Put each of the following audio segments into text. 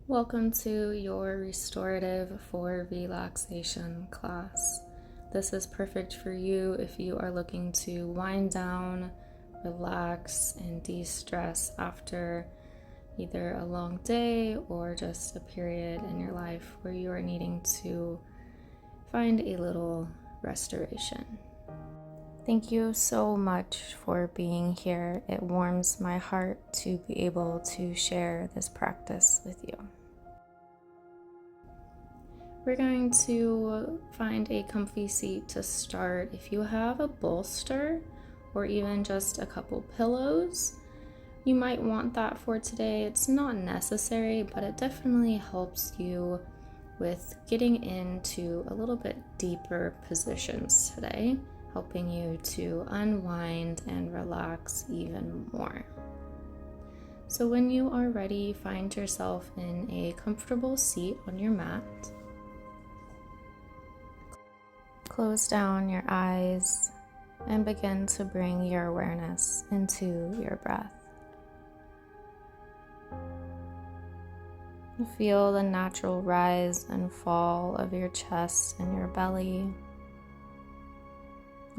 Welcome to your Restorative for Relaxation class. This is perfect for you if you are looking to wind down, relax, and de-stress after either a long day or just a period in your life where you are needing to find a little restoration. Thank you so much for being here. It warms my heart to be able to share this practice with you. We're going to find a comfy seat to start. If you have a bolster or even just a couple pillows, you might want that for today. It's not necessary, but it definitely helps you with getting into a little bit deeper positions today, helping you to unwind and relax even more. So when you are ready, find yourself in a comfortable seat on your mat. Close down your eyes and begin to bring your awareness into your breath. Feel the natural rise and fall of your chest and your belly.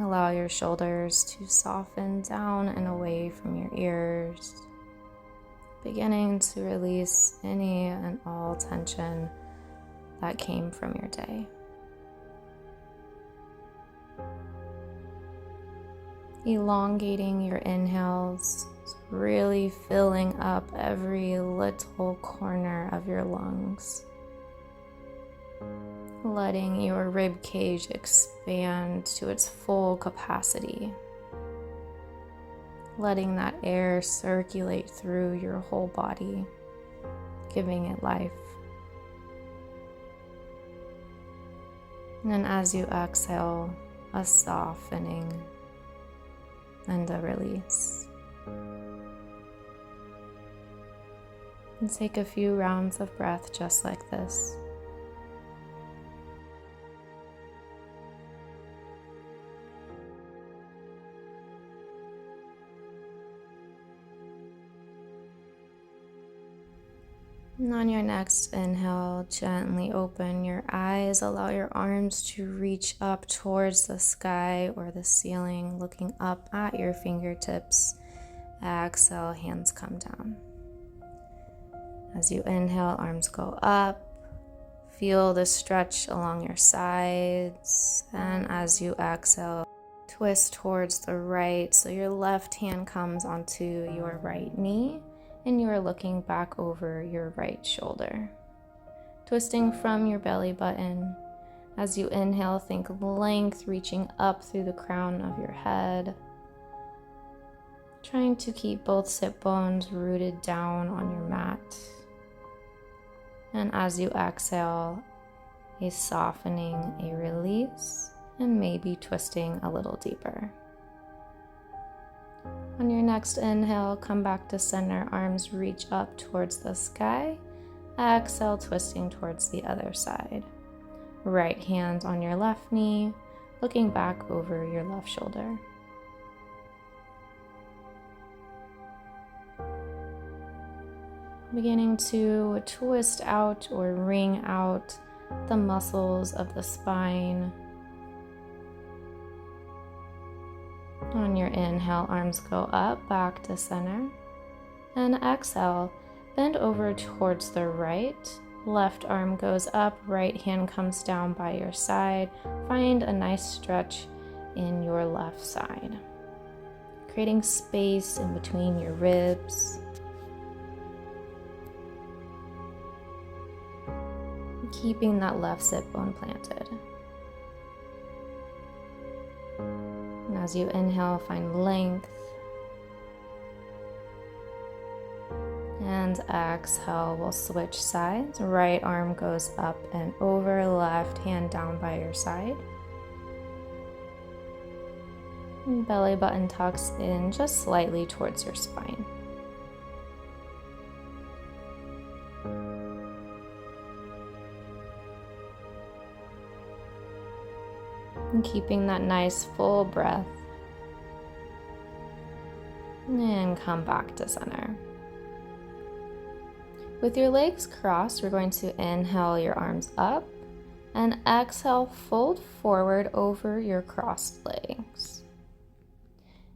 Allow your shoulders to soften down and away from your ears, beginning to release any and all tension that came from your day. Elongating your inhales, really filling up every little corner of your lungs. Letting your rib cage expand to its full capacity. Letting that air circulate through your whole body, giving it life. And as you exhale, a softening and a release. And take a few rounds of breath just like this. And on your next inhale, gently open your eyes. Allow your arms to reach up towards the sky or the ceiling, looking up at your fingertips. Exhale, hands come down. As you inhale, arms go up. Feel the stretch along your sides. And as you exhale, twist towards the right. So your left hand comes onto your right knee, and you are looking back over your right shoulder. Twisting from your belly button. As you inhale, think length reaching up through the crown of your head. Trying to keep both sit bones rooted down on your mat. And as you exhale, a softening, a release, and maybe twisting a little deeper. On your next inhale, come back to center, arms reach up towards the sky. Exhale, twisting towards the other side. Right hand on your left knee, looking back over your left shoulder. Beginning to twist out or wring out the muscles of the spine. On your inhale, arms go up, back to center. And exhale, bend over towards the right. Left arm goes up, right hand comes down by your side. Find a nice stretch in your left side, creating space in between your ribs. Keeping that left sit bone planted. And as you inhale, find length. And exhale, we'll switch sides. Right arm goes up and over, left hand down by your side. And belly button tucks in just slightly towards your spine. And keeping that nice full breath. And come back to center. With your legs crossed, we're going to inhale your arms up and exhale, fold forward over your crossed legs.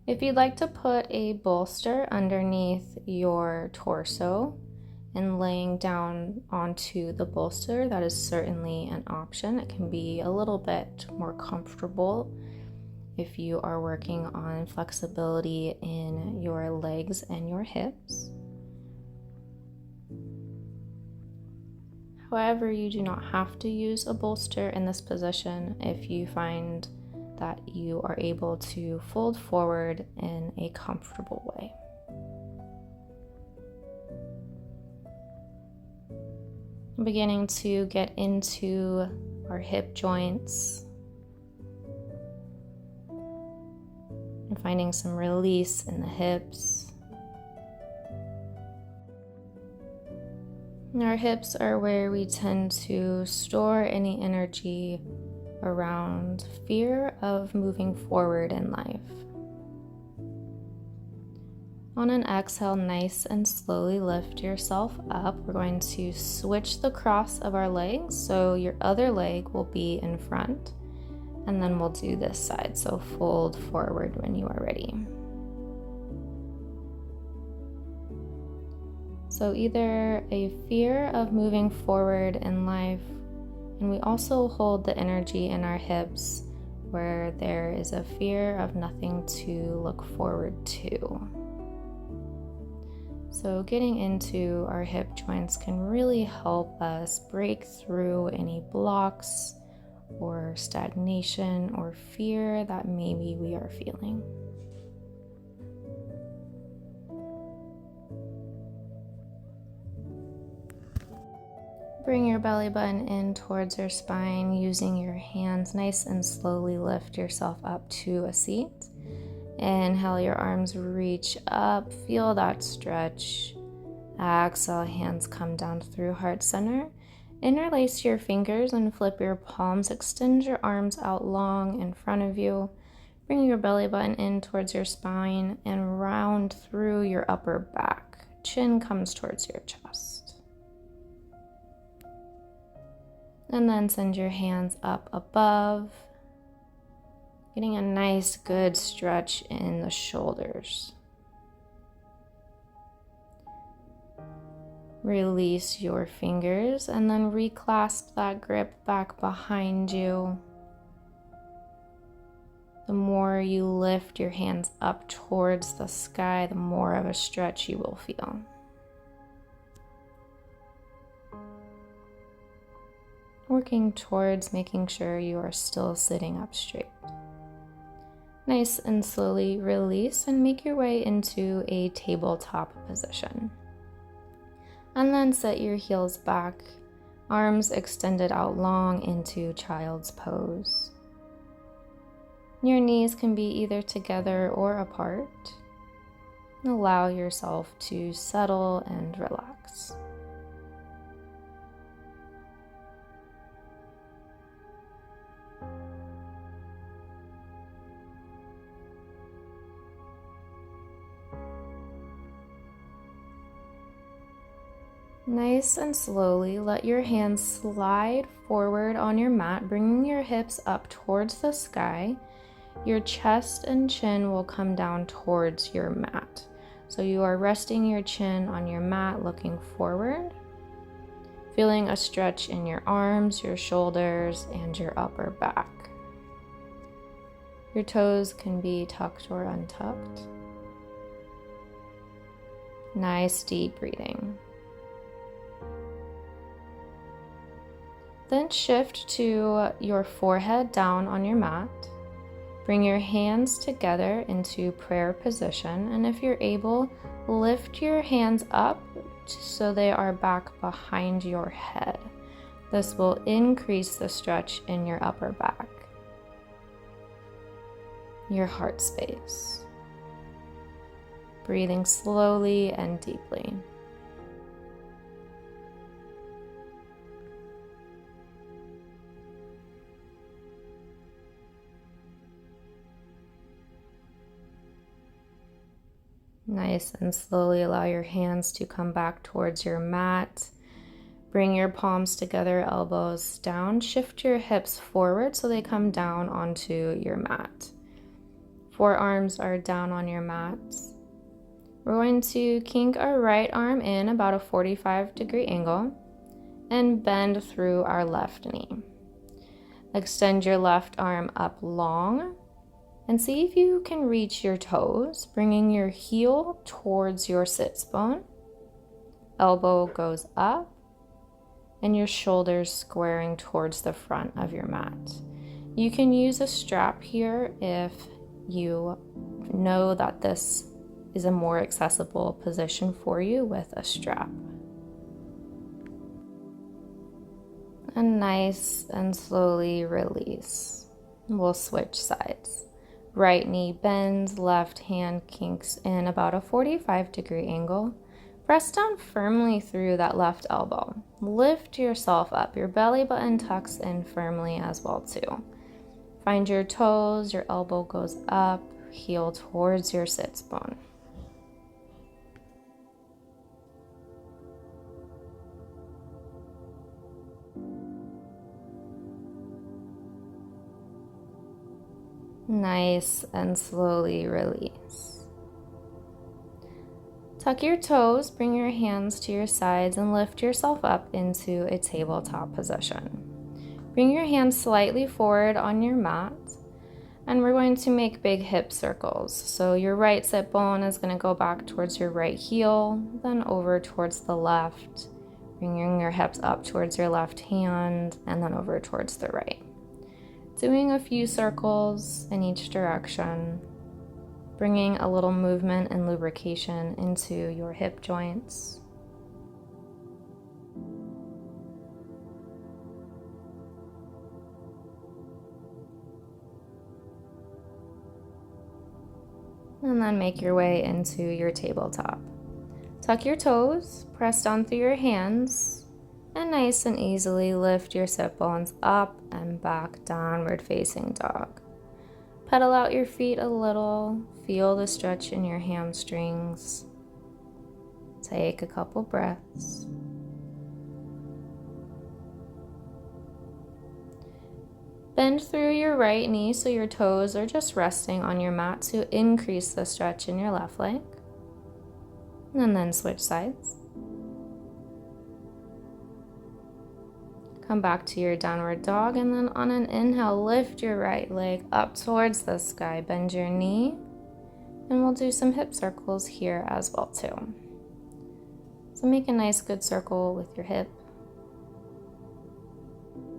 If you'd like to put a bolster underneath your torso and laying down onto the bolster, that is certainly an option. It can be a little bit more comfortable if you are working on flexibility in your legs and your hips. However, you do not have to use a bolster in this position if you find that you are able to fold forward in a comfortable way. I'm beginning to get into our hip joints and finding some release in the hips. Our hips are where we tend to store any energy around fear of moving forward in life. On an exhale, nice and slowly lift yourself up. We're going to switch the cross of our legs, so your other leg will be in front, and then we'll do this side, so fold forward when you are ready. So either a fear of moving forward in life, and we also hold the energy in our hips where there is a fear of nothing to look forward to. So getting into our hip joints can really help us break through any blocks or stagnation or fear that maybe we are feeling. Bring your belly button in towards your spine, using your hands. Nice and slowly lift yourself up to a seat. Inhale, your arms reach up, feel that stretch. Exhale, hands come down through heart center. Interlace your fingers and flip your palms. Extend your arms out long in front of you. Bring your belly button in towards your spine and round through your upper back. Chin comes towards your chest. And then send your hands up above, getting a nice good stretch in the shoulders. Release your fingers and then reclasp that grip back behind you. The more you lift your hands up towards the sky, the more of a stretch you will feel. Working towards making sure you are still sitting up straight. Nice and slowly release and make your way into a tabletop position. And then set your heels back, arms extended out long into child's pose. Your knees can be either together or apart. Allow yourself to settle and relax. Nice and slowly let your hands slide forward on your mat, bringing your hips up towards the sky. Your chest and chin will come down towards your mat. So you are resting your chin on your mat, looking forward, feeling a stretch in your arms, your shoulders, and your upper back. Your toes can be tucked or untucked. Nice deep breathing. Then shift to your forehead down on your mat. Bring your hands together into prayer position, and if you're able, lift your hands up so they are back behind your head. This will increase the stretch in your upper back, your heart space. Breathing slowly and deeply. Nice and slowly allow your hands to come back towards your mat. Bring your palms together, elbows down. Shift your hips forward so they come down onto your mat. Forearms are down on your mat. We're going to kink our right arm in about a 45-degree angle and bend through our left knee. Extend your left arm up long and see if you can reach your toes, bringing your heel towards your sits bone. Elbow goes up and your shoulders squaring towards the front of your mat. You can use a strap here if you know that this is a more accessible position for you with a strap. And nice and slowly release. We'll switch sides. Right knee bends, left hand kinks in about a 45-degree angle. Press down firmly through that left elbow. Lift yourself up. Your belly button tucks in firmly as well too. Find your toes, your elbow goes up, heel towards your sits bone. Nice and slowly release. Tuck your toes, bring your hands to your sides and lift yourself up into a tabletop position. Bring your hands slightly forward on your mat and we're going to make big hip circles. So your right sit bone is going to go back towards your right heel, then over towards the left, bringing your hips up towards your left hand and then over towards the right. Doing a few circles in each direction, bringing a little movement and lubrication into your hip joints. And then make your way into your tabletop. Tuck your toes, press down through your hands, and nice and easily lift your sit bones up and back, downward facing dog. Pedal out your feet a little, feel the stretch in your hamstrings. Take a couple breaths. Bend through your right knee so your toes are just resting on your mat to increase the stretch in your left leg. And then switch sides. Come back to your downward dog, and then on an inhale, lift your right leg up towards the sky. Bend your knee, and we'll do some hip circles here as well too. So make a nice good circle with your hip.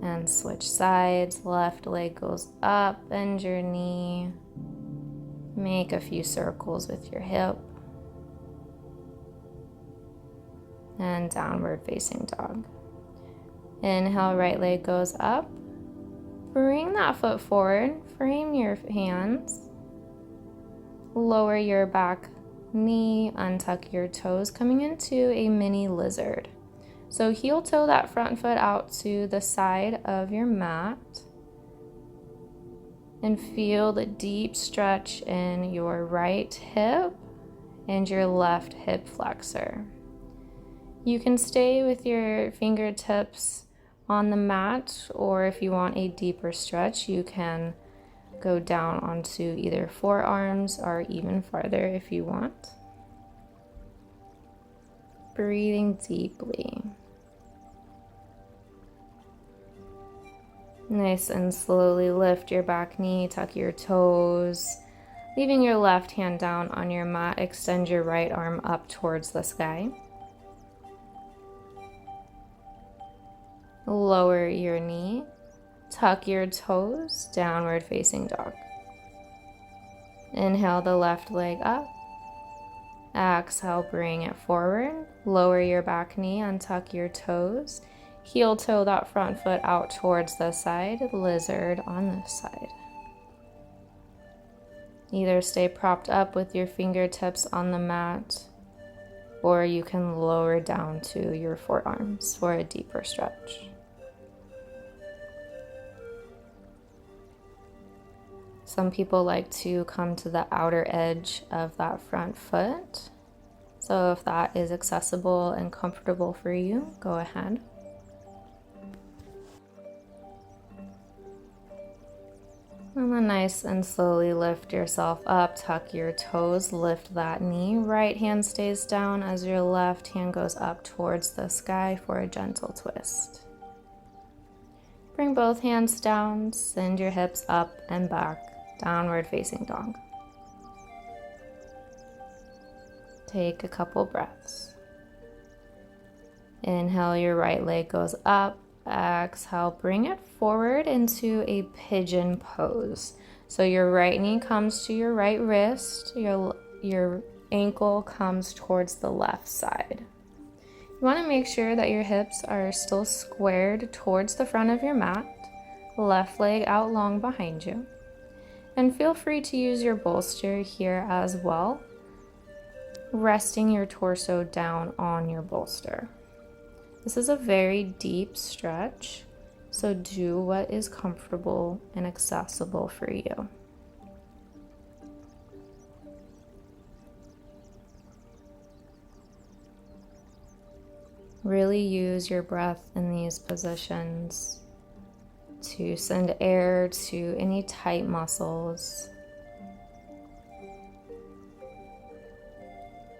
And switch sides. Left leg goes up, bend your knee. Make a few circles with your hip. And downward facing dog. Inhale, right leg goes up. Bring that foot forward. Frame your hands. Lower your back knee. Untuck your toes, coming into a mini lizard. So heel toe that front foot out to the side of your mat. And feel the deep stretch in your right hip and your left hip flexor. You can stay with your fingertips on the mat, or if you want a deeper stretch, you can go down onto either forearms or even farther if you want. Breathing deeply. Nice and slowly lift your back knee, tuck your toes, leaving your left hand down on your mat. Extend your right arm up towards the sky. Lower your knee, tuck your toes, downward facing dog. Inhale the left leg up. Exhale, bring it forward. Lower your back knee, untuck your toes. Heel toe that front foot out towards the side, lizard on this side. Either stay propped up with your fingertips on the mat, or you can lower down to your forearms for a deeper stretch. Some people like to come to the outer edge of that front foot. So if that is accessible and comfortable for you, go ahead. And then nice and slowly lift yourself up, tuck your toes, lift that knee. Right hand stays down as your left hand goes up towards the sky for a gentle twist. Bring both hands down, send your hips up and back, downward facing dog. Take a couple breaths. Inhale, your right leg goes up. Exhale, bring it forward into a pigeon pose. So your right knee comes to your right wrist, your ankle comes towards the left side. You want to make sure that your hips are still squared towards the front of your mat, left leg out long behind you. And feel free to use your bolster here as well, resting your torso down on your bolster. This is a very deep stretch, so do what is comfortable and accessible for you. Really use your breath in these positions to send air to any tight muscles.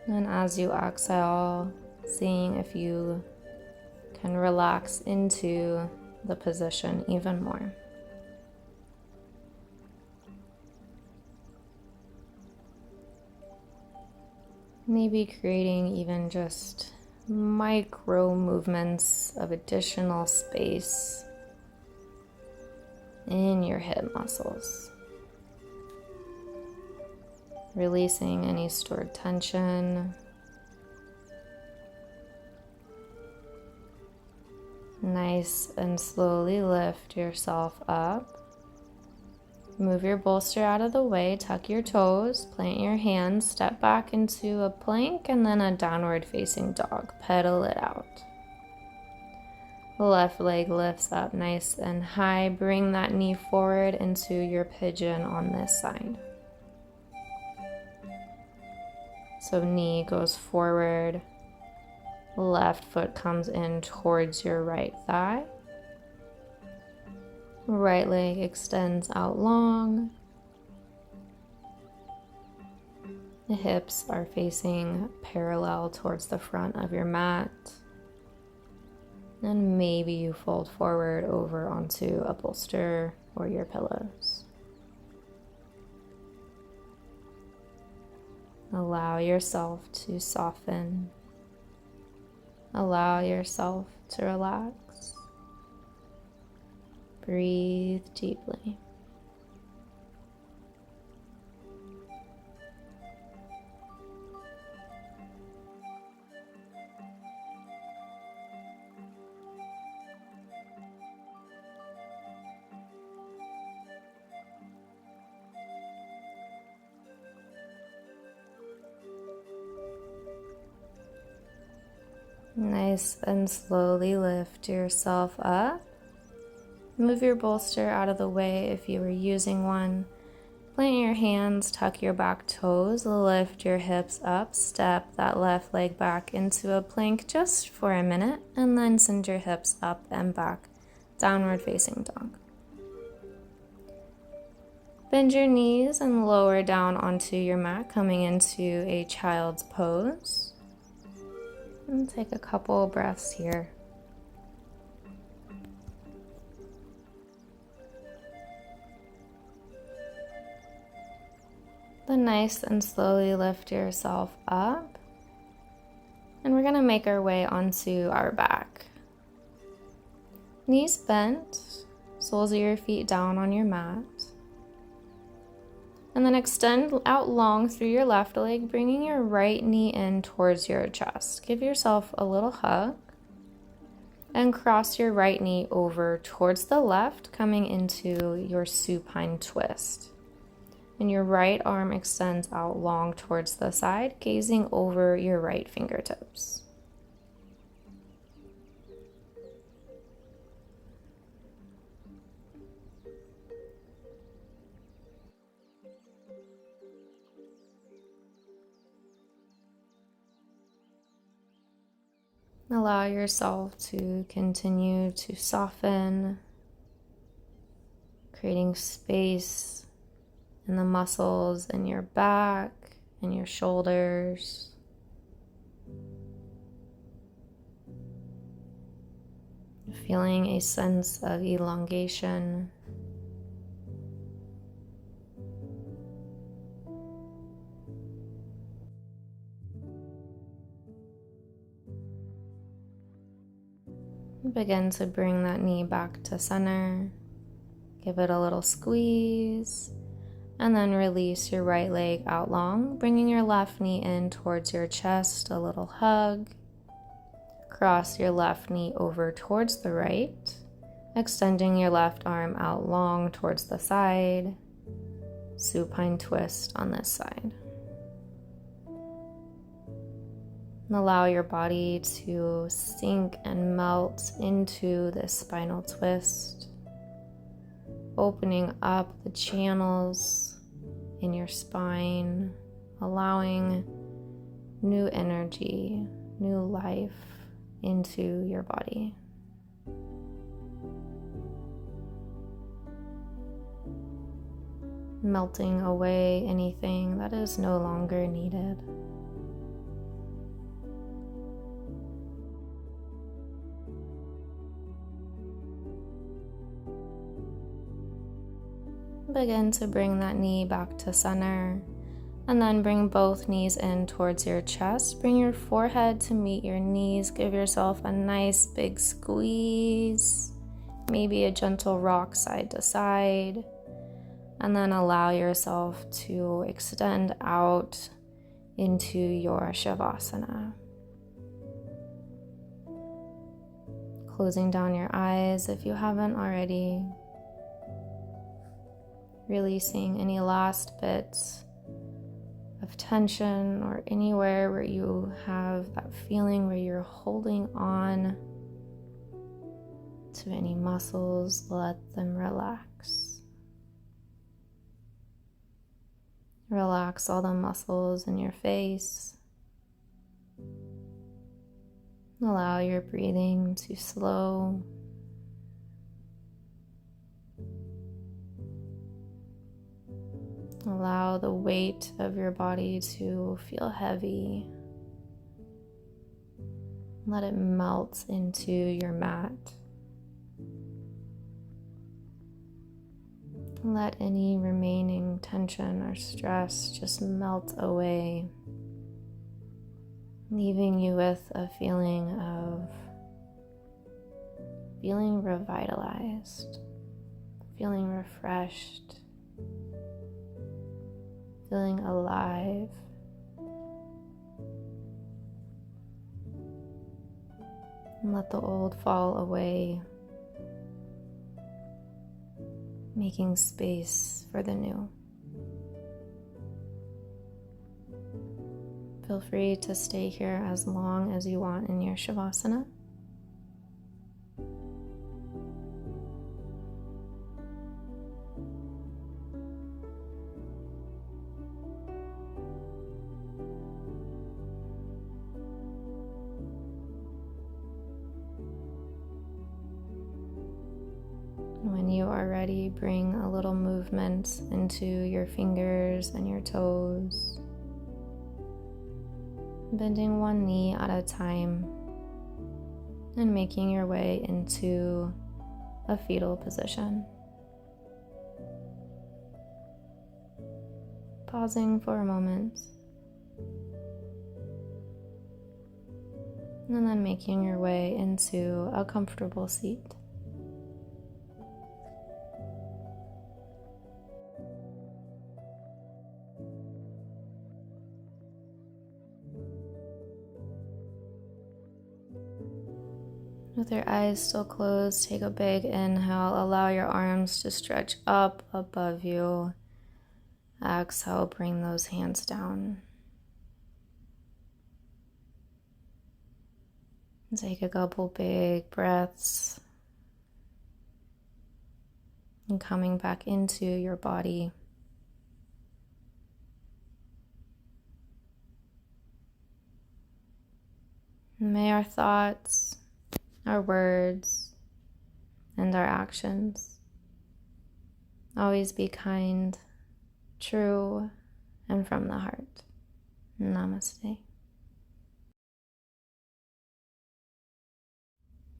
And as you exhale, seeing if you can relax into the position even more. Maybe creating even just micro movements of additional space in your hip muscles. Releasing any stored tension. Nice and slowly lift yourself up. Move your bolster out of the way, tuck your toes, plant your hands, step back into a plank and then a downward facing dog. Pedal it out. Left leg lifts up nice and high. Bring that knee forward into your pigeon on this side. So knee goes forward. Left foot comes in towards your right thigh. Right leg extends out long. The hips are facing parallel towards the front of your mat. And maybe you fold forward over onto a bolster or your pillows. Allow yourself to soften. Allow yourself to relax. Breathe deeply. Nice and slowly lift yourself up. Move your bolster out of the way if you were using one. Plant your hands, tuck your back toes, lift your hips up, step that left leg back into a plank just for a minute, and then send your hips up and back, downward facing dog. Bend your knees and lower down onto your mat, coming into a child's pose. And take a couple breaths here. Then nice and slowly lift yourself up. And we're going to make our way onto our back. Knees bent, soles of your feet down on your mat. And then extend out long through your left leg, bringing your right knee in towards your chest. Give yourself a little hug. And cross your right knee over towards the left, coming into your supine twist. And your right arm extends out long towards the side, gazing over your right fingertips. Allow yourself to continue to soften, creating space in the muscles in your back and your shoulders. Feeling a sense of elongation. Begin to bring that knee back to center. Give it a little squeeze. And then release your right leg out long, bringing your left knee in towards your chest, a little hug. Cross your left knee over towards the right, extending your left arm out long towards the side. Supine twist on this side. And allow your body to sink and melt into this spinal twist, opening up the channels in your spine, allowing new energy, new life into your body. Melting away anything that is no longer needed. Begin to bring that knee back to center, and then bring both knees in towards your chest. Bring your forehead to meet your knees. Give yourself a nice big squeeze, maybe a gentle rock side to side, and then allow yourself to extend out into your Shavasana. Closing down your eyes if you haven't already. Releasing any last bits of tension or anywhere where you have that feeling where you're holding on to any muscles. Let them relax. Relax all the muscles in your face. Allow your breathing to slow. Allow the weight of your body to feel heavy. Let it melt into your mat. Let any remaining tension or stress just melt away, leaving you with a feeling of feeling revitalized, feeling refreshed, feeling alive. And let the old fall away, making space for the new. Feel free to stay here as long as you want in your Shavasana. When you are ready, bring a little movement into your fingers and your toes, bending one knee at a time and making your way into a fetal position. Pausing for a moment, and then making your way into a comfortable seat. With your eyes still closed, take a big inhale. Allow your arms to stretch up above you. Exhale, bring those hands down. Take a couple big breaths. And coming back into your body. May our thoughts, our words, and our actions always be kind, true, and from the heart. Namaste.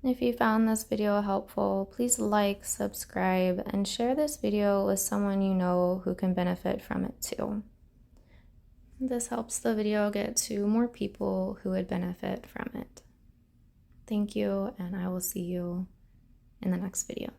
If you found this video helpful, please like, subscribe, and share this video with someone you know who can benefit from it too. This helps the video get to more people who would benefit from it. Thank you, and I will see you in the next video.